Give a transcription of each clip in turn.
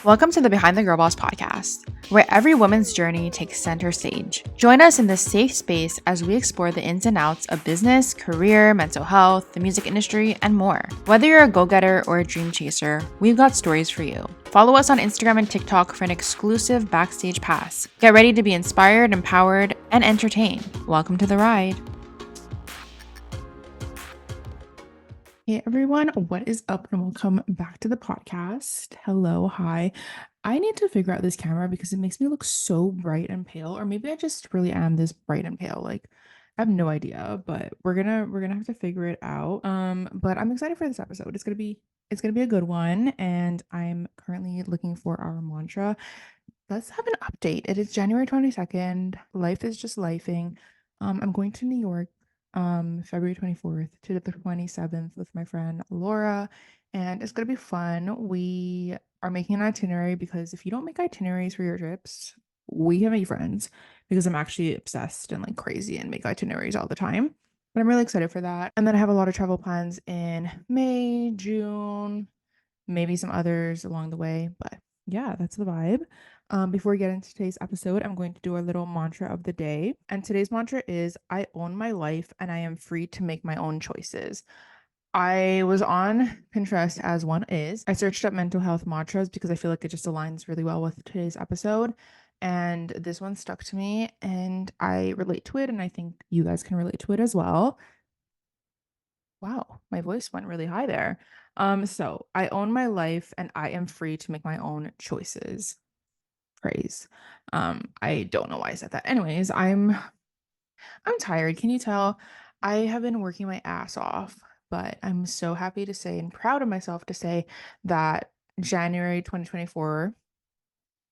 Welcome to the Behind the Girl Boss podcast, where every woman's journey takes center stage. Join us in this safe space as we explore the ins and outs of business, career, mental health, the music industry, and more. Whether you're a go-getter or a dream chaser, we've got stories for you. Follow us on Instagram and TikTok for an exclusive backstage pass. Get ready to be inspired, empowered, and entertained. Welcome to the ride. Hey everyone, what is up and welcome back to the podcast. Hello, hi. I need to figure out this camera because it makes me look so bright and pale, or maybe I just really am this bright and pale. Like I have no idea, but we're gonna have to figure it out. But I'm excited for this episode. It's gonna be a good one, and I'm currently looking for our mantra. Let's have an update. It is January 22nd. Life is just lifing. I'm going to New York February 24th to the 27th with my friend Laura, and it's gonna be fun. We are making an itinerary because if you don't make itineraries for your trips, we can make friends because I'm actually obsessed and like crazy and make itineraries all the time. But I'm really excited for that. And then I have a lot of travel plans in May, June, maybe some others along the way. But yeah, that's the vibe. Before we get into today's episode, I'm going to do a little mantra of the day. And today's mantra is I own my life and I am free to make my own choices. I was on Pinterest, as one is. I searched up mental health mantras because I feel like it just aligns really well with today's episode. And this one stuck to me and I relate to it. And I think you guys can relate to it as well. Wow, my voice went really high there. So I own my life and I am free to make my own choices. Praise. I don't know why I said that. Anyways, I'm tired. Can you tell? I have been working my ass off, but I'm so happy to say and proud of myself to say that January 2024,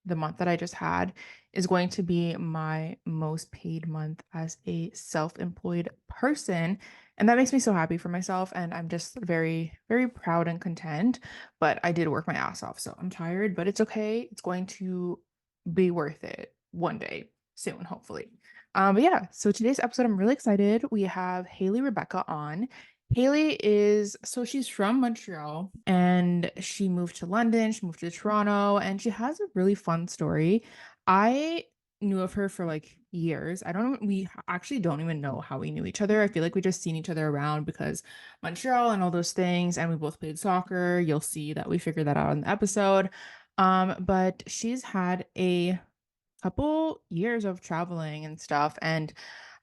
the month that I just had, is going to be my most paid month as a self-employed person. And that makes me so happy for myself. And I'm just very, very proud and content. But I did work my ass off. So I'm tired, but it's okay. It's going to be worth it one day soon, hopefully. But yeah, so today's episode, I'm really excited. We have Hayley Rebekkah on. She's from Montreal and she moved to London, she moved to Toronto, and she has a really fun story. I knew of her for like years. We actually don't even know how we knew each other. I feel like we just seen each other around because Montreal and all those things, and we both played soccer. You'll see that we figured that out in the episode. But she's had a couple years of traveling and stuff, and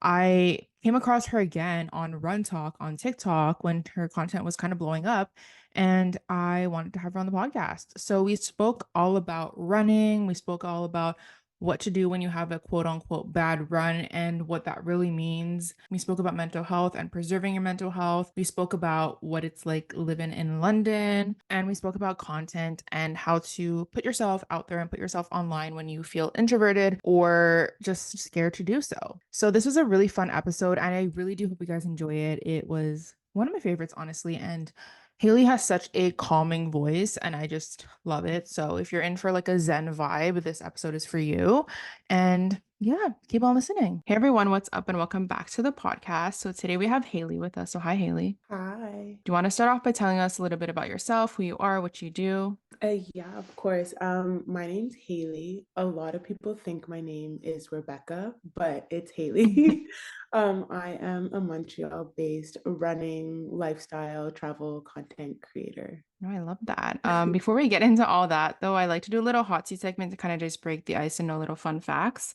I came across her again on runtok on TikTok when her content was kind of blowing up, and I wanted to have her on the podcast. So we spoke all about running, we spoke all about what to do when you have a quote unquote bad run and what that really means. We spoke about mental health and preserving your mental health. We spoke about what it's like living in London, and we spoke about content and how to put yourself out there and put yourself online when you feel introverted or just scared to do so. So this was a really fun episode and I really do hope you guys enjoy it. It was one of my favorites, honestly, and Hayley has such a calming voice and I just love it. So if you're in for like a Zen vibe, this episode is for you. And yeah, keep on listening. Hey everyone, what's up and welcome back to the podcast. So today we have Hayley with us. So hi Hayley. Hi. Do you want to start off by telling us a little bit about yourself, who you are, what you do? Yeah, of course. My name's Hayley. A lot of people think my name is Rebecca, but it's Hayley. I am a Montreal-based running lifestyle travel content creator. Oh, I love that. Before we get into all that, though, I like to do a little hot seat segment to kind of just break the ice and know little fun facts.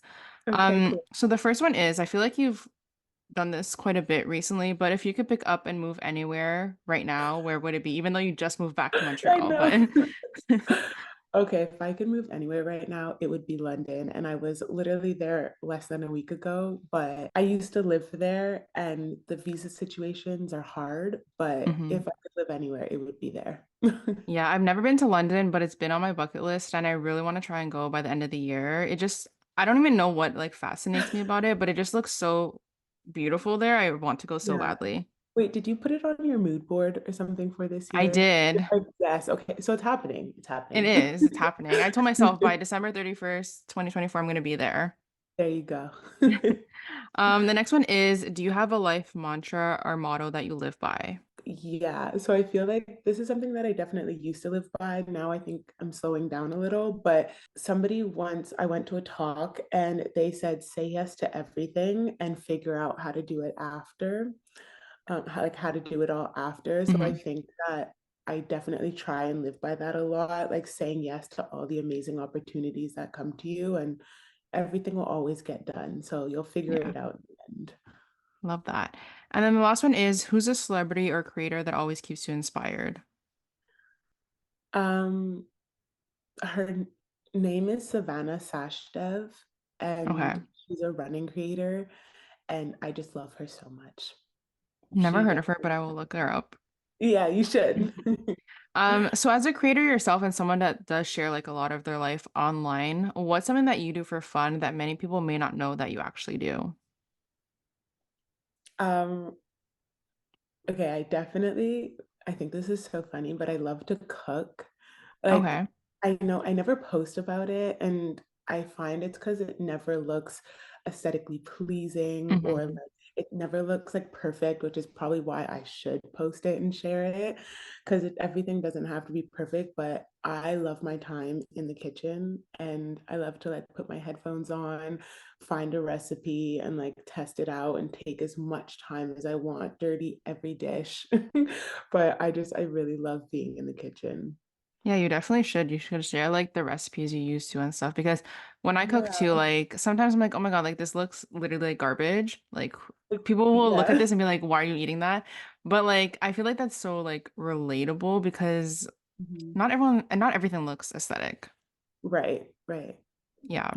Okay, cool. So the first one is, I feel like you've done this quite a bit recently, but if you could pick up and move anywhere right now, where would it be? Even though you just moved back to I Montreal, know. but Okay, if I could move anywhere right now, it would be London. And I was literally there less than a week ago, but I used to live there and the visa situations are hard. But Mhm. if I could live anywhere, it would be there. Yeah, I've never been to London, but it's been on my bucket list and I really want to try and go by the end of the year. I don't even know what like fascinates me about it, but it just looks so beautiful there. I want to go so Yeah. badly. Wait, did you put it on your mood board or something for this I year? did. Yes, okay. So it's happening. It's It happening. is. It's happening. I told myself by December 31st, 2024, I'm going to be there. There you go. The next one is, do you have a life mantra or motto that you live by? Yeah, so I feel like this is something that I definitely used to live by. Now I think I'm slowing down a little, but somebody once I went to a talk and they said, say yes to everything and figure out how to do it after, how to do it all after. So I Mhm. think that I definitely try and live by that a lot, like saying yes to all the amazing opportunities that come to you, and everything will always get done. So you'll figure Yeah, it out in the end. love that. And then the last one is who's a celebrity or creator that always keeps you inspired? Um, Her name is Savannah Sashdev, Okay. and she's a running creator, and I just love her so much. Never She heard gets of her, but I will look her up. Yeah, you should. So as a creator yourself and someone that does share like a lot of their life online, what's something that you do for fun that many people may not know that you actually do? Um, okay, I think this is so funny, but I love to cook. Like, Okay. I know I never post about it, and I find it's because it never looks aesthetically pleasing, or like Hmm. it never looks like perfect, which is probably why I should post it and share it, because everything doesn't have to be perfect. But I love my time in the kitchen, and I love to like put my headphones on, find a recipe, and like test it out and take as much time as I want, dirty every dish. But I really love being in the kitchen. Yeah, you definitely should. You should share like the recipes you used to and stuff because when I cook Yeah. too, like sometimes I'm like, oh my God, like this looks literally like garbage. Like people will look at Yeah. this and be like, why are you eating that? But like I feel like that's so like relatable because Mhm. not everyone and not everything looks aesthetic. Right, right. Yeah.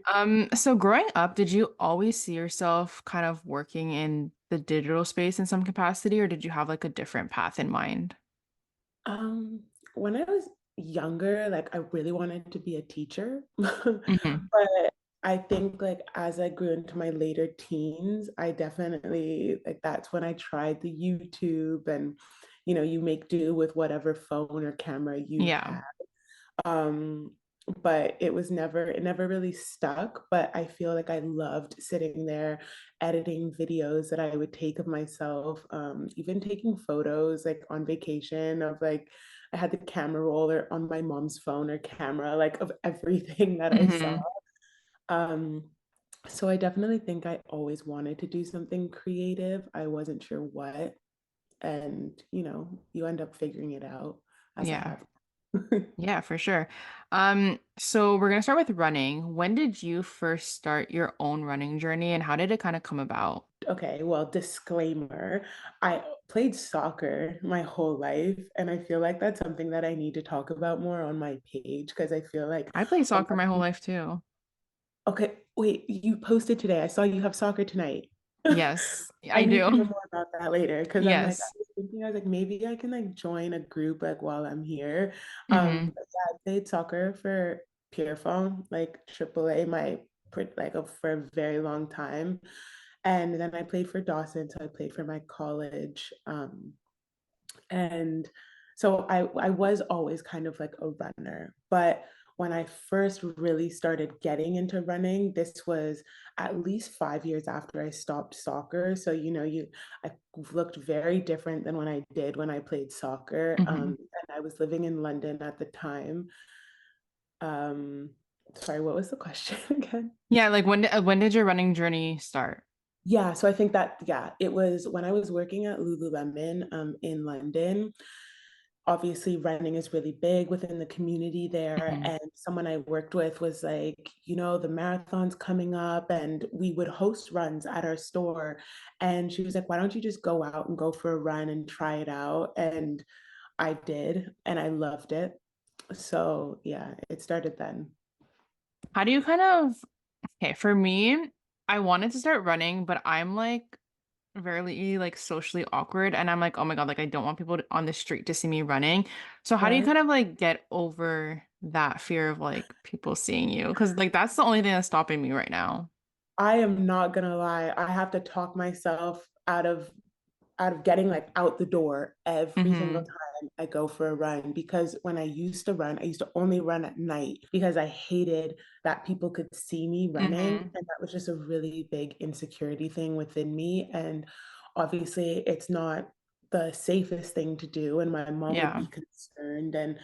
I So growing up, did you always see yourself kind of working in the digital space in some capacity, or did you have like a different path in mind? Um, when I was younger, like I really wanted to be a teacher. Hmm. But I think like as I grew into my later teens, I definitely like that's when I tried the YouTube, and you make do with whatever phone or camera you Yeah. have. Um, but it never really stuck. But I feel like I loved sitting there editing videos that I would take of myself, even taking photos like on vacation of like I had the camera roller on my mom's phone or camera, like of everything that I saw. Hmm. Um, so I definitely think I always wanted to do something creative. I wasn't sure what, and you end up figuring it out as I Yeah. have. Yeah, for sure. So we're gonna start with running. When did you first start your own running journey and how did it kind of come about? Okay, well, disclaimer, I played soccer my whole life, and I feel like that's something that I need to talk about more on my page because I feel like I played a soccer my whole lot. life too. Okay, wait, you posted today. I saw you have soccer tonight. Yes, I I need to know do. more about that later because I Yes. was thinking, I was like, maybe I can like join a group like while I'm here. Hmm. But yeah, I played soccer for Pierrefonds, like AAA, for a very long time. And then I played for Dawson, so I played for my college. And so I was always kind of like a runner. But when I first really started getting into running, this was at least 5 years after I stopped soccer. So, I looked very different than when I did when I played soccer. Hmm. And I was living in London at the time. Um, Sorry, what was the question again? Yeah, like when did your running journey start? Yeah, so I think that, yeah, it was when I was working at Lululemon in London. Obviously, running is really big within the community there. Hmm. And someone I worked with was like, the marathon's coming up, and we would host runs at our store. And she was like, why don't you just go out and go for a run and try it out? And I did, and I loved it. So, yeah, it started then. How do you kind of, okay, for me, I wanted to start running, but I'm like very like socially awkward and I'm like, oh my God, like I don't want people on the street to see me running. So how do you Right. kind of like get over that fear of like people seeing you? Because like that's the only thing that's stopping me right now. I am not gonna lie. I have to talk myself out of getting like out the door every single Hmm. time I go for a run, because when I used to run, I used to only run at night because I hated that people could see me running, Hmm. and that was just a really big insecurity thing within me. And obviously it's not the safest thing to do, and my mom would Yeah. be concerned. And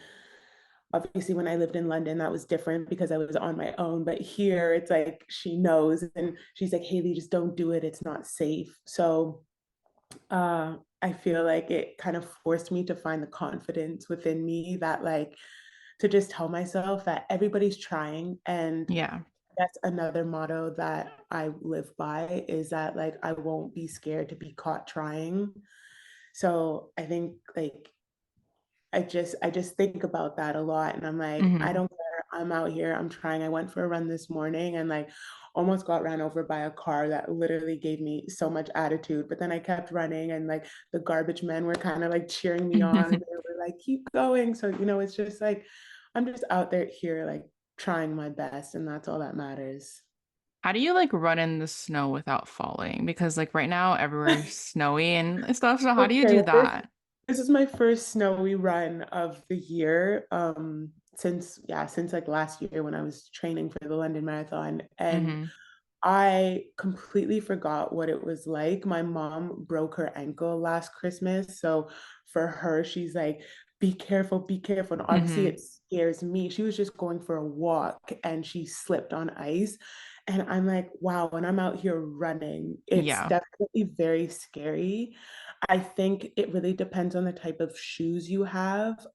obviously, when I lived in London, that was different because I was on my own. But here, it's like she knows, and she's like, Hayley, just don't do it. It's not safe. So I feel like it kind of forced me to find the confidence within me that, like, to just tell myself that everybody's trying. And Yeah. that's another motto that I live by, is that, like, I won't be scared to be caught trying. So I think, like, I just think about that a lot, and I'm like, I Hmm. don't care. I'm out here. I'm trying. I went for a run this morning and, like, almost got ran over by a car that literally gave me so much attitude. But then I kept running, and, like, the garbage men were kind of like cheering me on, and they were like, keep going. So, it's just like I'm just out there here, like, trying my best, and that's all that matters. How do you like run in the snow without falling? Because like right now everywhere's snowy and stuff. So how do you Okay, do this that? this is my first snowy run of the year. Since like last year when I was training for the London Marathon, and Hmm. I completely forgot what it was like. My mom broke her ankle last Christmas, so for her, she's like, be careful." And obviously, Hmm. it scares me. She was just going for a walk and she slipped on ice. And I'm like, wow, when I'm out here running, it's Yeah. definitely very scary. I think it really depends on the type of shoes you have.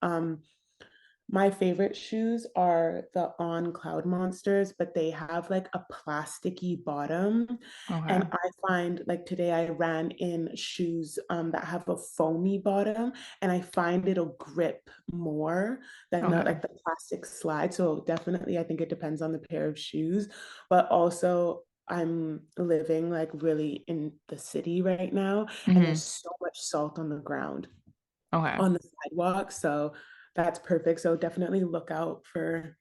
My favorite shoes are the On Cloud Monsters, but they have like a plasticky bottom. Okay. And I find, like, today I ran in shoes that have a foamy bottom, and I find it'll grip more than the, Okay. like, the plastic slide. So definitely, I think it depends on the pair of shoes. But also, I'm living like really in the city right now, and there's Hmm. so much salt on the ground, Okay. on the sidewalk. So that's perfect. So definitely look out for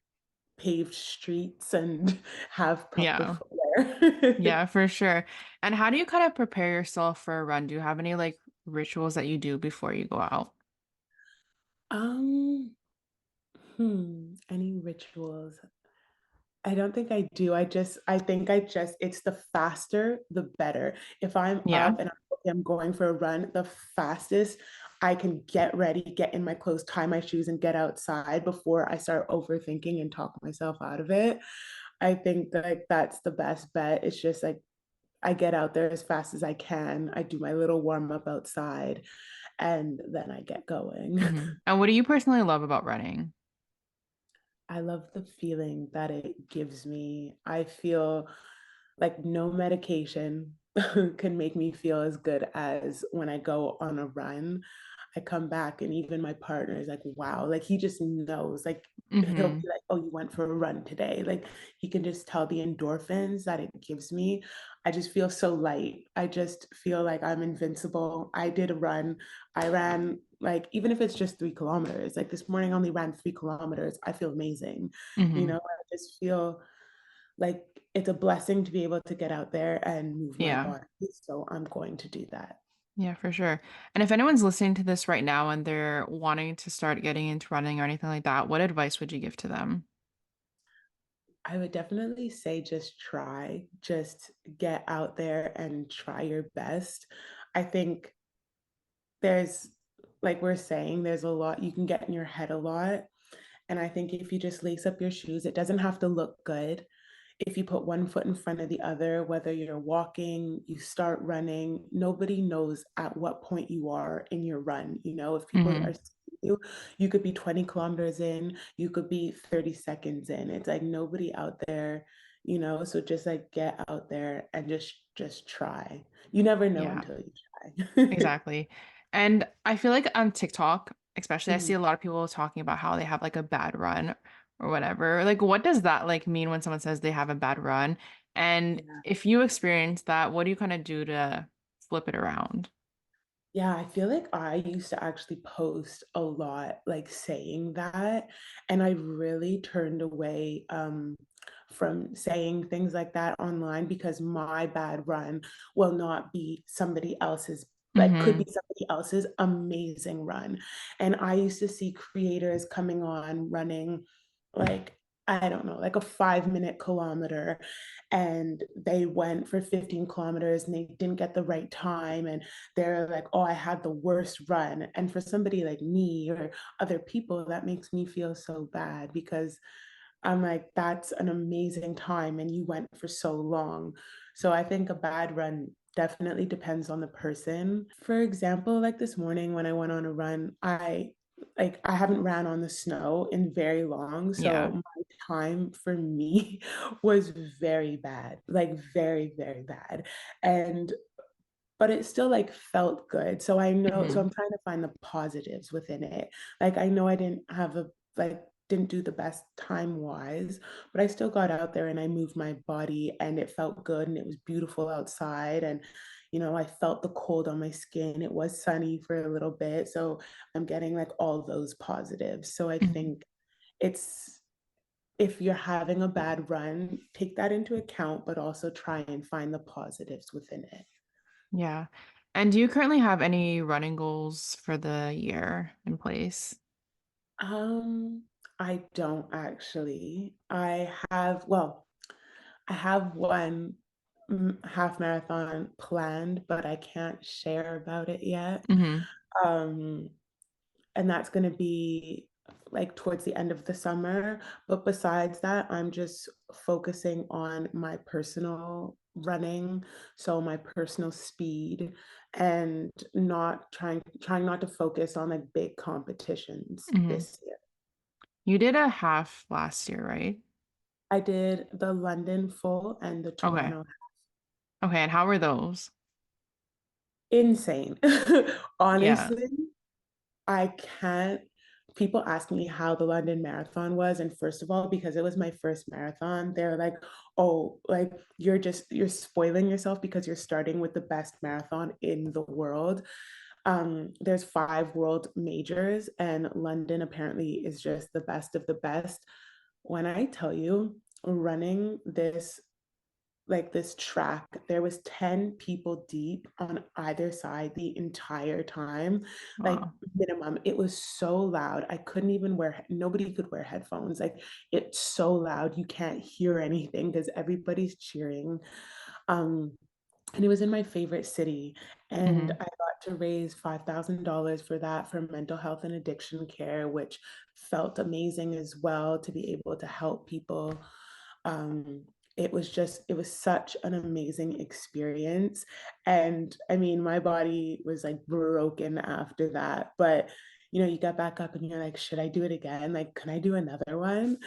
paved streets and have proper Yeah. footwear. Yeah, for sure. And how do you kind of prepare yourself for a run? Do you have any like rituals that you do before you go out? um, any rituals? I don't think I do. I think it's the faster, the better. If I'm Yeah. up and I'm going for a run, the fastest I can get ready, get in my clothes, tie my shoes, and get outside before I start overthinking and talk myself out of it. I think that, like, that's the best bet. It's just like I get out there as fast as I can. I do my little warm up outside, and then I get going. Hmm. And what do you personally love about running? I love the feeling that it gives me. I feel like no medication can make me feel as good as when I go on a run. I come back and even my partner is like, wow, like he just knows, like he'll Hmm. be like, oh, you went for a run today. Like he can just tell the endorphins that it gives me. I just feel so light. I just feel like I'm invincible. I did a run. I ran, like, even if it's just 3 kilometers, like this morning I only ran 3 kilometers. I feel amazing. Hmm. I just feel like it's a blessing to be able to get out there and move my Yeah. body. So I'm going to do that. Yeah, for sure. And if anyone's listening to this right now and they're wanting to start getting into running or anything like that, what advice would you give to them? I would definitely say just try, just get out there and try your best. I think there's, like we're saying, there's a lot you can get in your head a lot. And I think if you just lace up your shoes, it doesn't have to look good. If you put one foot in front of the other, whether you're walking, you start running, nobody knows at what point you are in your run. If people are Hmm. seeing you, you could be 20 kilometers in, you could be 30 seconds in. It's like nobody out there, so just like get out there and just try. You never know Yeah. until you try. Exactly. And I feel like on TikTok, especially, I see Mhm. a lot of people talking about how they have like a bad run or whatever. Like, what does that like mean when someone says they have a bad run? And Yeah. if you experience that, what do you kind of do to flip it around? Yeah, I feel like I used to actually post a lot, like saying that, and I really turned away from saying things like that online because my bad run will not be somebody else's, like could be Hmm. somebody else's amazing run. And I used to see creators coming on running like I don't know, like a 5 minute kilometer, and they went for 15 kilometers and they didn't get the right time. And they're like, oh, I had the worst run. And for somebody like me or other people, that makes me feel so bad because I'm like, that's an amazing time and you went for so long. So I think a bad run definitely depends on the person. For example, like this morning when I went on a run, I haven't ran on the snow in very long. So Yeah. my time for me was very bad, like very, very bad. And but it still like felt good. So I know, so Hmm. I'm trying to find the positives within it. Like I know I didn't have a like didn't do the best time wise, but I still got out there and I moved my body and it felt good and it was beautiful outside. And I felt the cold on my skin. It was sunny for a little bit. So I'm getting like all those positives. So I Hmm. think it's if you're having a bad run, take that into account, but also try and find the positives within it. Yeah. And do you currently have any running goals for the year in place? Um, I don't actually. I have one half marathon planned, but I can't share about it yet. Hmm. Um, and that's going to be like towards the end of the summer. But besides that, I'm just focusing on my personal running, so my personal speed, and not trying not to focus on like big competitions Hmm. this year. You did a half last year, right? I did the London full and the Okay. Toronto. Okay. And how were those? Insane. Yeah. Honestly, I can't. People ask me how the London Marathon was. And first of all, because it was my first marathon, they're like, oh, like you're spoiling yourself because you're starting with the best marathon in the world. There's 5 world majors, and London apparently is just the best of the best. When I tell you, running this track, there was 10 people deep on either side the entire time, like Wow. minimum. It was so loud, I couldn't even nobody could wear headphones. Like it's so loud you can't hear anything because everybody's cheering. um and it was in my favorite city, and Hmm. I got to raise $5,000 for that, for mental health and addiction care, which felt amazing as well, to be able to help people. um, it was such an amazing experience. And I mean, my body was like broken after that, but you get back up and you're like, should I do it again? Like, can I do another one?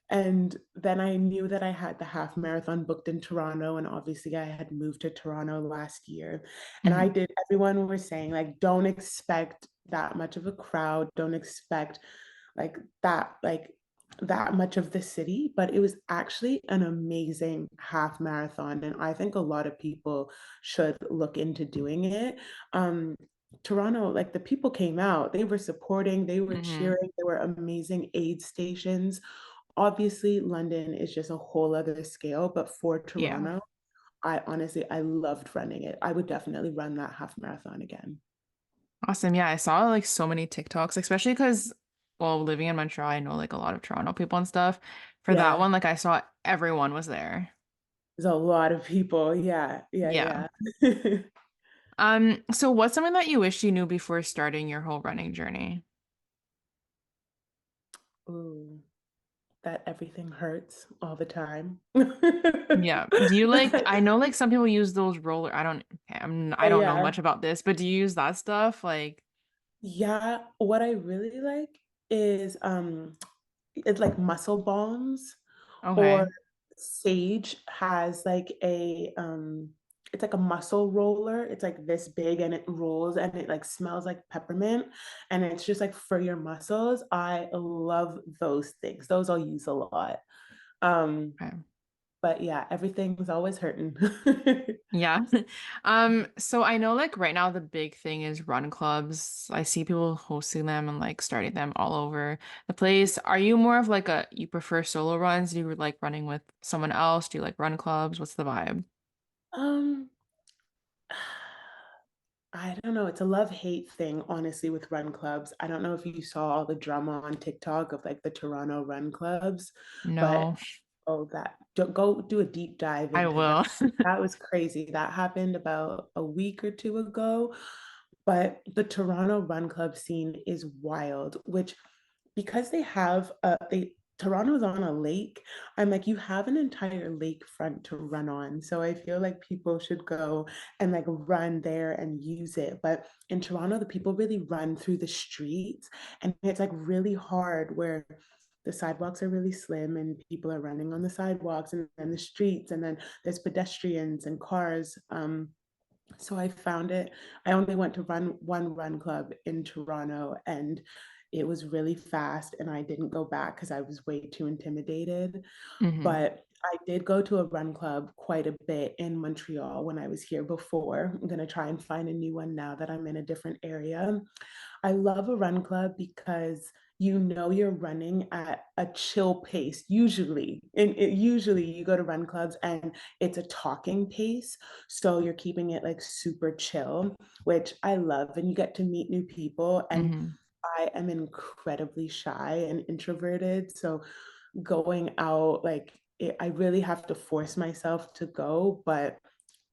And then I knew that I had the half marathon booked in Toronto, and obviously I had moved to Toronto last year. And Hmm. everyone was saying, like, don't expect that much of a crowd, don't expect like that much of the city, but it was actually an amazing half marathon. And I think a lot of people should look into doing it. Um, Toronto, like the people came out, they were supporting, they were Hmm. cheering, there were amazing aid stations. Obviously, London is just a whole other scale, but for Yeah. Toronto, I loved running it. I would definitely run that half marathon again. Awesome. Yeah, I saw like so many TikToks, especially because, well, living in Montreal, I know like a lot of Toronto people and stuff. For that Yeah, one, like I saw everyone was there. there's a lot of people. Yeah, Yeah. yeah, yeah. So what's something that you wish you knew before starting your whole running journey? Ooh, that everything hurts all the time. Yeah. Do you like, I know like some people use those roller, I don't know Yeah. much about this, but do you use that stuff? Like, Yeah, what I really like is it's like muscle balms, or okay. Sage has like a it's like a muscle roller. It's like this big and it rolls and it like smells like peppermint, and it's just like for your muscles. I love those things. Those I'll use a lot. Um, Okay. but yeah, everything's always hurting. Yeah. So I know like right now the big thing is run clubs. I see people hosting them and like starting them all over the place. Are you more of like you prefer solo runs? Do you like running with someone else? Do you like run clubs? What's the vibe? Um, I don't know, it's a love-hate thing, honestly, with run clubs. I don't know if you saw all the drama on TikTok of like the Toronto run clubs, but No, oh, go do a deep dive I into that. will. That was crazy. That happened about a week or two ago. But the Toronto run club scene is wild, which because they have they Toronto's on a lake. I'm like, you have an entire lakefront to run on. So I feel like people should go and like run there and use it. But in Toronto, the people really run through the streets and it's like really hard where the sidewalks are really slim and people are running on the sidewalks and then the streets and then there's pedestrians and cars. So I found it. I only went to run one run club in Toronto and it was really fast and I didn't go back because I was way too intimidated. Hmm. But I did go to a run club quite a bit in Montreal when I was here before. I'm going to try and find a new one now that I'm in a different area. I love a run club because you know you're running at a chill pace usually. And usually you go to run clubs and it's a talking pace, so you're keeping it like super chill, which I love, and you get to meet new people. And Hmm. I am incredibly shy and introverted, so going out I really have to force myself to go, but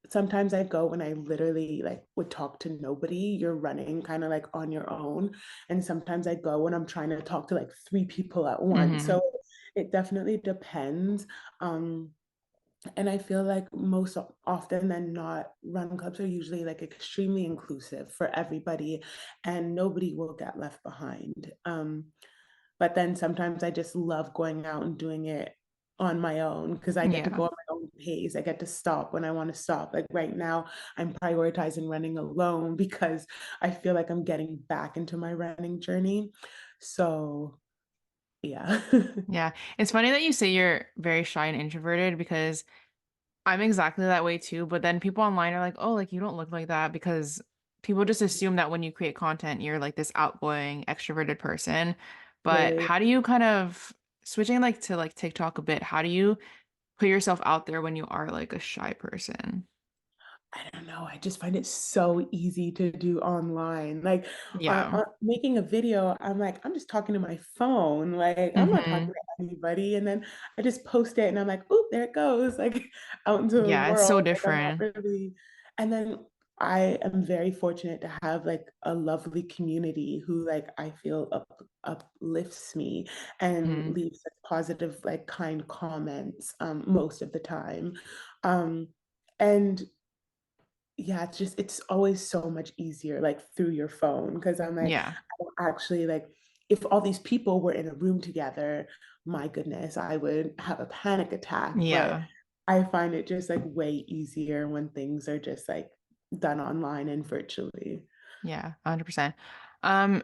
sometimes I go when I literally like would talk to nobody. You're running kind of like on your own. And sometimes I go when I'm trying to talk to like three people at once. Hmm. So it definitely depends. Um, and I feel like most often than not, run clubs are usually like extremely inclusive for everybody and nobody will get left behind. But then sometimes I just love going out and doing it on my own because I get to Yeah. go at my own pace. I get to stop when I want to stop. Like right now, I'm prioritizing running alone because I feel like I'm getting back into my running journey. So, yeah. Yeah. It's funny that you say you're very shy and introverted because I'm exactly that way too. But then people online are like, oh, like you don't look like that because people just assume that when you create content, you're like this outgoing, extroverted person. But Really. how do you kind of switching like to like TikTok a bit, how do you put yourself out there when you are like a shy person? I don't know. I just find it so easy to do online. Like Yeah. making a video, I'm like, I'm just talking to my phone. Like I'm not talking Hmm. to anybody. And then I just post it and I'm like, oh, there it goes, like out into the Yeah, it's so world. Like I'm not different. really. And then I am very fortunate to have like a lovely community who like I feel uplifts me and Hmm. leaves like, positive, like kind comments most of the time. Um, and yeah, it's always so much easier like through your phone because I'm like, Yeah. I don't actually like if all these people were in a room together, my goodness, I would have a panic attack. But Yeah. I find it just like way easier when things are just like done online and virtually. Yeah, 100%.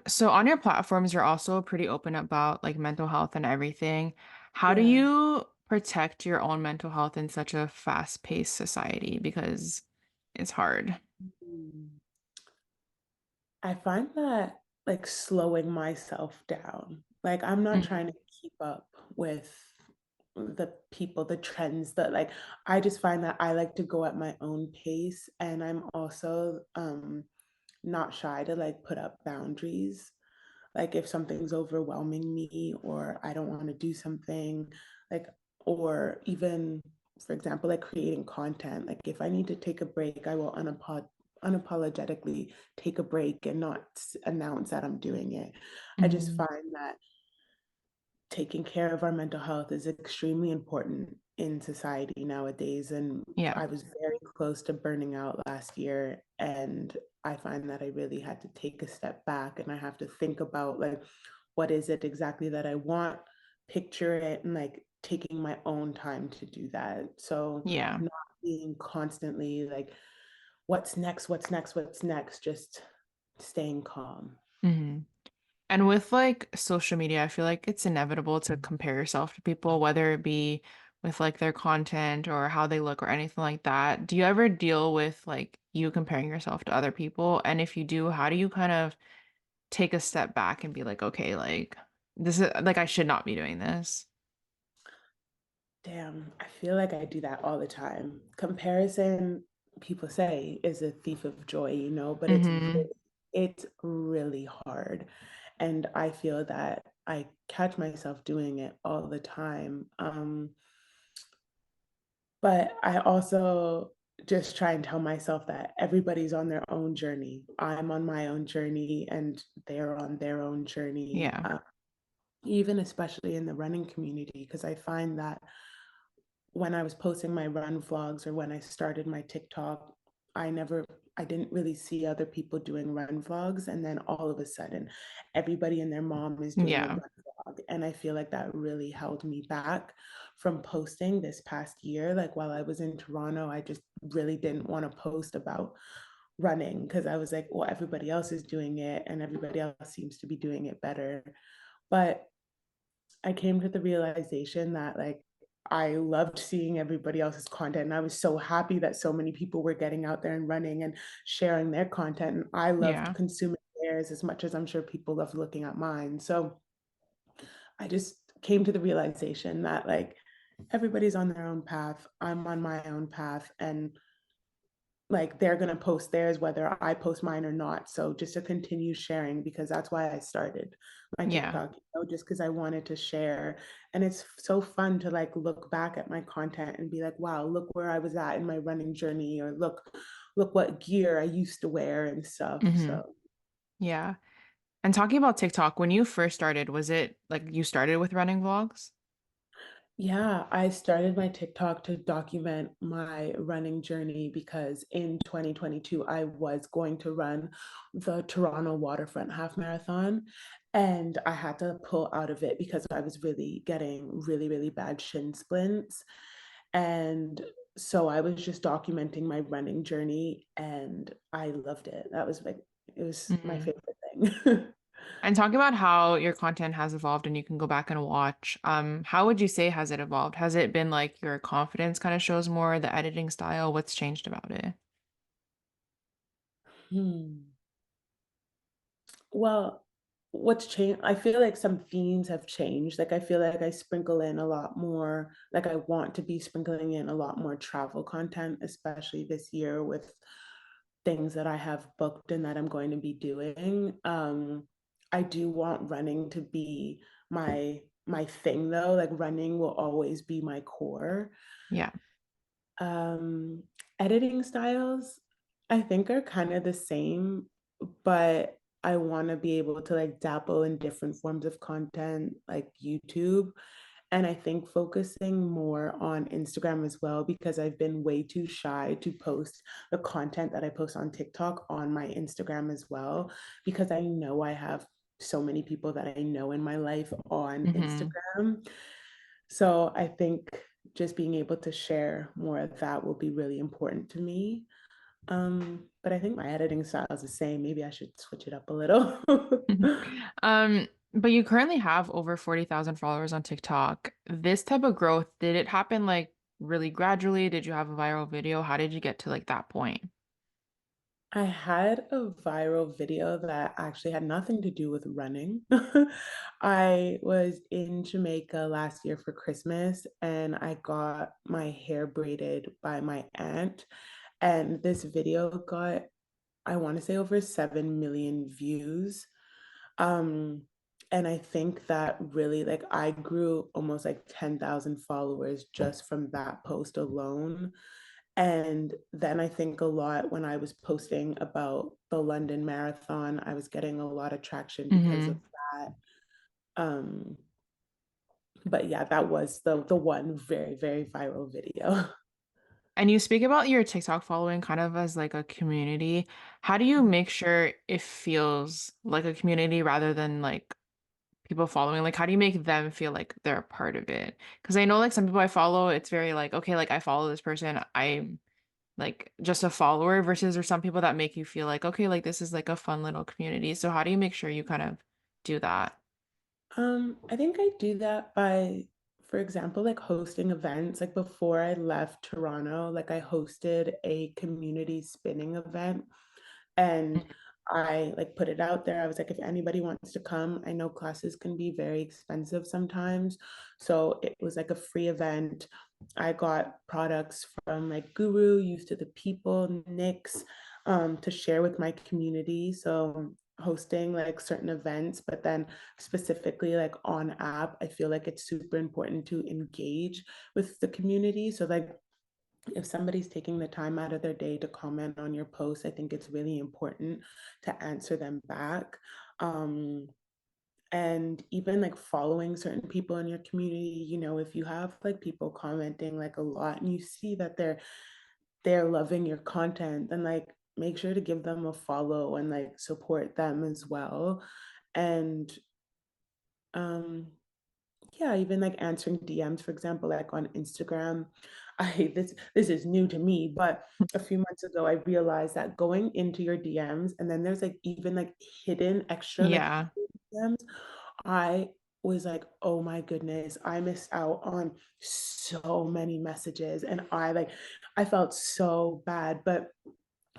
So on your platforms, you're also pretty open about like mental health and everything. How do Yeah. you protect your own mental health in such a fast-paced society? Because it's hard. Mm. I find that like slowing myself down. Like I'm not trying to Hmm. keep up with the people, the trends that like I just find that I like to go at my own pace and I'm also not shy to like put up boundaries. Like if something's overwhelming me or I don't want to do something, like or even for example like creating content, like if I need to take a break I will unapologetically take a break and not announce that I'm doing it. I just Hmm. find that taking care of our mental health is extremely important in society nowadays. And Yeah. I was very close to burning out last year. And I find that I really had to take a step back and I have to think about like, what is it exactly that I want, picture it, and like taking my own time to do that. So, Yeah. not being constantly like, what's next, what's next, what's next, just staying calm. Hmm. And with like social media, I feel like it's inevitable to compare yourself to people, whether it be with like their content or how they look or anything like that. Do you ever deal with like you comparing yourself to other people? And if you do, how do you kind of take a step back and be like, okay, like this is like I should not be doing this. Damn, I feel like I do that all the time. Comparison, people say is a thief of joy, but Mm-hmm. it's really hard. And I feel that I catch myself doing it all the time. But I also just try and tell myself that everybody's on their own journey. I'm on my own journey and they're on their own journey, Yeah. even especially in the running community, because I find that when I was posting my run vlogs or when I started my TikTok, I never, I didn't really see other people doing run vlogs. And then all of a sudden, everybody and their mom is doing a Yeah. run vlog. And I feel like that really held me back from posting this past year. Like while I was in Toronto, I just really didn't want to post about running because I was like, well, everybody else is doing it and everybody else seems to be doing it better. But I came to the realization that like I loved seeing everybody else's content and I was so happy that so many people were getting out there and running and sharing their content and I loved Yeah. consuming theirs as much as I'm sure people loved looking at mine. So I just came to the realization that like everybody's on their own path. I'm on my own path and like they're going to post theirs whether I post mine or not. So just to continue sharing because that's why I started my Yeah. TikTok, just because I wanted to share. And it's so fun to like look back at my content and be like, wow, look where I was at in my running journey, or look what gear I used to wear and stuff. Mm-hmm. So Yeah. And talking about TikTok, when you first started, was it like you started with running vlogs? yeah, I started my TikTok to document my running journey because in 2022, I was going to run the Toronto Waterfront Half Marathon. And I had to pull out of it because I was really getting really, really bad shin splints. And so I was just documenting my running journey and I loved it. That was like, it was my Mm-hmm. favorite thing. And talking about how your content has evolved and you can go back and watch, how would you say has it evolved? Has it been like your confidence kind of shows more, the editing style? What's changed about it? Hmm. Well, what's changed? I feel like some themes have changed. Like I feel like I sprinkle in a lot more, like I want to be sprinkling in a lot more travel content, especially this year with things that I have booked and that I'm going to be doing. I do want running to be my thing though. Like running will always be my core. Yeah. Um, Editing styles, I think are kind of the same, but I want to be able to like dabble in different forms of content like YouTube. And I think focusing more on Instagram as well, because I've been way too shy to post the content that I post on TikTok on my Instagram as well, because I know I have so many people that I know in my life on Mm-hmm. Instagram. So I think just being able to share more of that will be really important to me. But I think my editing style is the same. Maybe I should switch it up a little. But you currently have over 40,000 followers on TikTok. This type of growth, did it happen like really gradually? Did you have a viral video? How did you get to like that point? I had a viral video that actually had nothing to do with running. I was in Jamaica last year for Christmas and I got my hair braided by my aunt. And this video got, I want to say, over 7 million views. Um, and I think that really, like, I grew almost like 10,000 followers just from that post alone. And then I think a lot when I was posting about the London Marathon, I was getting a lot of traction because of Hmm. that. Um, but yeah, that was the one very, very viral video. And you speak about your TikTok following kind of as like a community. How do you make sure it feels like a community rather than like people following? Like, how do you make them feel like they're a part of it? Because I know like some people I follow, it's very like, okay, like I follow this person, I'm like just a follower versus there's some people that make you feel like, okay, like this is like a fun little community. So how do you make sure you kind of do that? I think I do that by, for example, like hosting events. Like before I left Toronto, like I hosted a community spinning event and I like put it out there. I was like, if anybody wants to come, I know classes can be very expensive sometimes. So it was like a free event. I got products from like Guru, Used to the People, NYX, to share with my community. So hosting like certain events, but then specifically like on app, I feel like it's super important to engage with the community. So like if somebody's taking the time out of their day to comment on your post, I think it's really important to answer them back. Um, and even like following certain people in your community, if you have like people commenting like a lot and you see that they're loving your content, then like make sure to give them a follow and like support them as well. And um yeah, even like answering DMs, for example, like on Instagram. This is new to me, but a few months ago I realized that going into your DMs and then there's like even like hidden extra like Yeah. DMs. I was like, oh my goodness, I missed out on so many messages and I felt so bad, but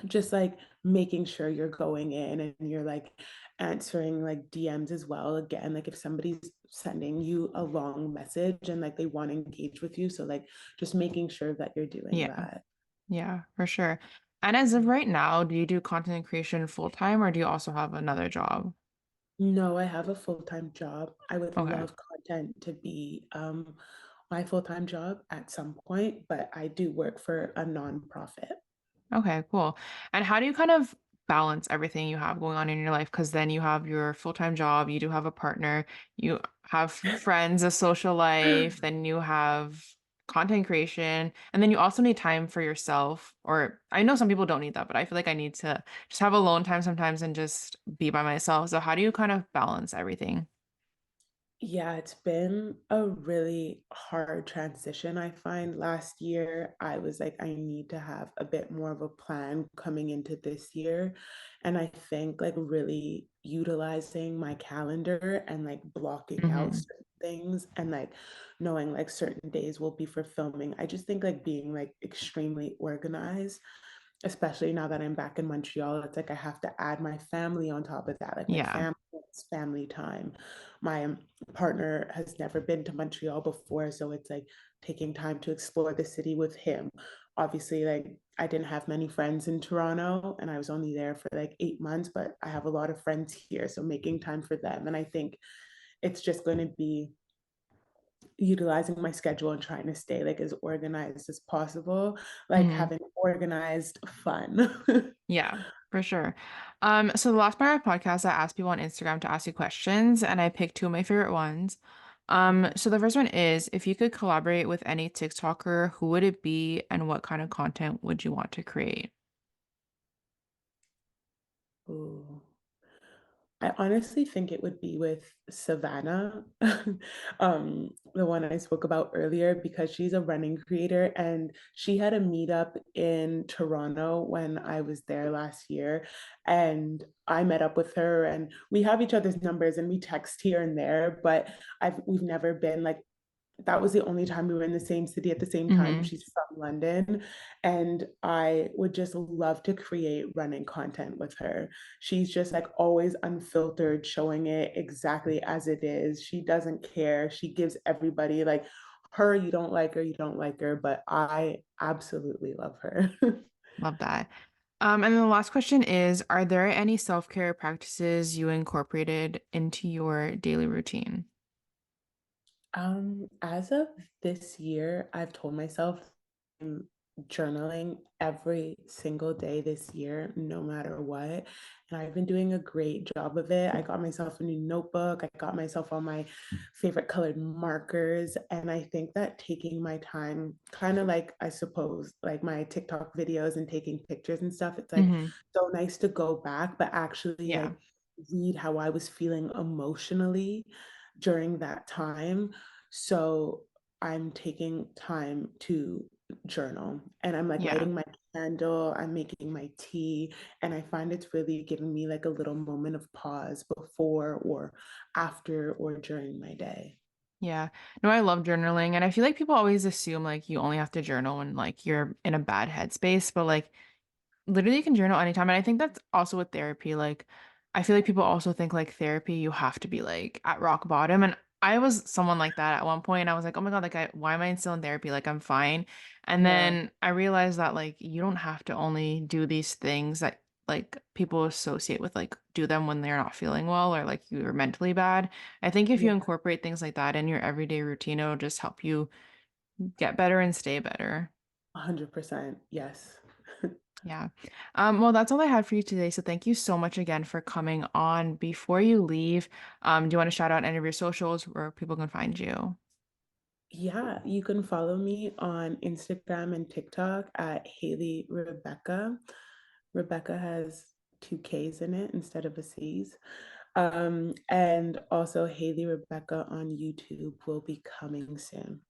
just like making sure you're going in and you're like answering like DMs as well. Again, like if somebody's sending you a long message and like they want to engage with you. So like just making sure that you're doing Yeah. that. Yeah, for sure. And as of right now, do you do content creation full time or do you also have another job? No, I have a full-time job. I would Okay. love content to be my full-time job at some point, but I do work for a nonprofit. Okay, cool. And how do you kind of balance everything you have going on in your life? Because then you have your full-time job, you do have a partner, you have friends, a social life, then you have content creation, and then you also need time for yourself. Or I know some people don't need that, but I feel like I need to just have alone time sometimes and just be by myself. So how do you kind of balance everything? Yeah, it's been a really hard transition. I find last year I was like, I need to have a bit more of a plan coming into this year. And I think like really utilizing my calendar and like blocking out Hmm. certain things and like knowing like certain days will be for filming. I just think like being like extremely organized, especially now that I'm back in Montreal, it's like I have to add my family on top of that. Like my Yeah. family wants family time. My partner has never been to Montreal before, so it's like taking time to explore the city with him. Obviously, like I didn't have many friends in Toronto and I was only there for like 8 months, but I have a lot of friends here. So making time for them. And I think it's just going to be utilizing my schedule and trying to stay like as organized as possible, like Hmm. having organized fun. Yeah, for sure. So the last part of our podcast, I asked people on Instagram to ask you questions, and I picked two of my favorite ones. So the first one is, if you could collaborate with any TikToker, who would it be, and what kind of content would you want to create? Ooh. I honestly think it would be with Savannah, the one I spoke about earlier, because she's a running creator and she had a meetup in Toronto when I was there last year. And I met up with her and we have each other's numbers and we text here and there, but we've never been like that was the only time we were in the same city at the same time. Hmm. She's from London, and I would just love to create running content with her. She's just like always unfiltered, showing it exactly as it is. She doesn't care. She gives everybody like her, you don't like her, you don't like her, but I absolutely love her. Love that. And then the last question is, are there any self-care practices you incorporated into your daily routine? As of this year, I've told myself I'm journaling every single day this year, no matter what. And I've been doing a great job of it. I got myself a new notebook, I got myself all my favorite colored markers. And I think that taking my time, kind of like I suppose, like my TikTok videos and taking pictures and stuff, it's like Hmm. so nice to go back, but actually Yeah, like read how I was feeling emotionally during that time. So I'm taking time to journal and I'm like yeah. lighting my candle, I'm making my tea, and I find it's really giving me like a little moment of pause before or after or during my day. Yeah. No, I love journaling. And I feel like people always assume like you only have to journal when like you're in a bad headspace, but like Literally, you can journal anytime. And I think that's also with therapy. Like, I feel like people also think like therapy, you have to be like at rock bottom. And I was someone like that at one point. I was like, oh my God, like, why am I still in therapy? Like, I'm fine. And Yeah, then I realized that like you don't have to only do these things that like people associate with like do them when they're not feeling well or like you're mentally bad. I think if you yeah, incorporate things like that in your everyday routine, it'll just help you get better and stay better. 100%. Yes. Yeah. Well, that's all I had for you today. So thank you so much again for coming on. Before you leave, do you want to shout out any of your socials where people can find you? Yeah, you can follow me on Instagram and TikTok at Hayley Rebekkah. Rebecca has two K's in it instead of a C's. And also Hayley Rebekkah on YouTube will be coming soon.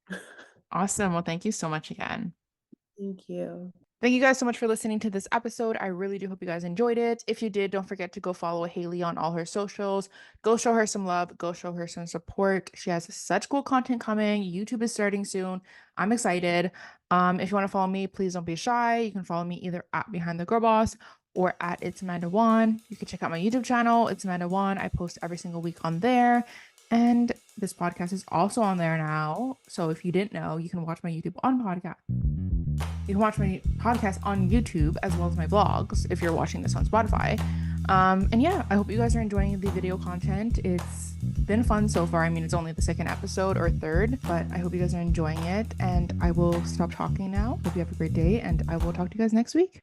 Awesome. Well, thank you so much again. Thank you. Thank you guys so much for listening to this episode. I really do hope you guys enjoyed it. If you did, don't forget to go follow Hayley on all her socials. Go show her some love. Go show her some support. She has such cool content coming. YouTube is starting soon. I'm excited. If you want to follow me, please don't be shy. You can follow me either at Behind the Girl Boss or at It's Amanda Wan. You can check out my YouTube channel. It's Amanda Wan. I post every single week on there. And this podcast is also on there now. So if you didn't know, you can watch my YouTube on podcast. You can watch my podcast on YouTube as well as my vlogs if you're watching this on Spotify. And yeah, I hope you guys are enjoying the video content. It's been fun so far. I mean, it's only the second episode or third, but I hope you guys are enjoying it. And I will stop talking now. Hope you have a great day, and I will talk to you guys next week.